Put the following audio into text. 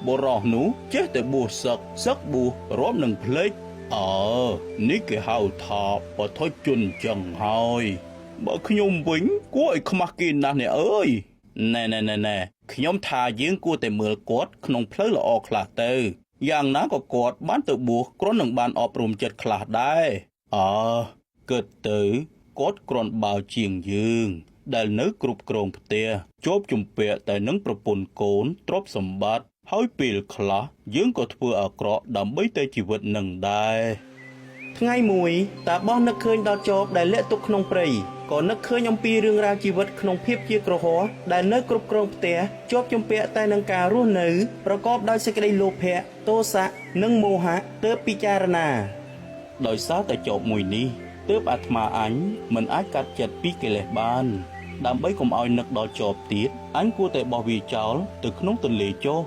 បរោះនោះចេះតែបួសសឹកបួសរាប់នឹងភ្លេចនេះគេហៅថាបថុជនចឹងហើយបើខ្ញុំវិញគួរឲ្យខ្មាស់គេណាស់អ្នកអើយណែខ្ញុំថាយើងគួរតែមើលគាត់ក្នុងផ្លូវល្អខ្លះទៅយ៉ាងណាក៏គាត់បានទៅបួសគ្រាន់នឹងបានអប់រំចិត្តខ្លះដែរគិតទៅគាត់គ្រាន់បើជាងយើងដែលនៅគ្រប់គ្រងផ្ទះជាប់ជំពាក់តែនឹងប្រពន្ធកូនទ្រព្យសម្បត្តិហើយពេលខ្លះយើងក៏ធ្វើអាក្រក់ដើម្បីតែជីវិតនឹងដែរថ្ងៃមួយតាបោះនឹកឃើញដល់ចបដែលលាក់ទុកក្នុងព្រៃក៏នឹកឃើញអំពីរឿងរ៉ាវជីវិតក្នុងភាពជាក្រហមដែលនៅគ្រប់គ្រងផ្ទះជាប់ជំពាក់តែនឹងការរស់នៅប្រកបដោយសេចក្តីលោភៈទោសៈនិងមោហៈទើបពិចារណាដោយសារតែចបមួយនេះទើបអាត្មាអញមិនអាចកាត់ចិត្តពីកិលេសបានដើម្បីកុំឲ្យនឹកដល់ចបទៀតអញគួរតែបោះវាចោលទៅក្នុងទន្លេចុះ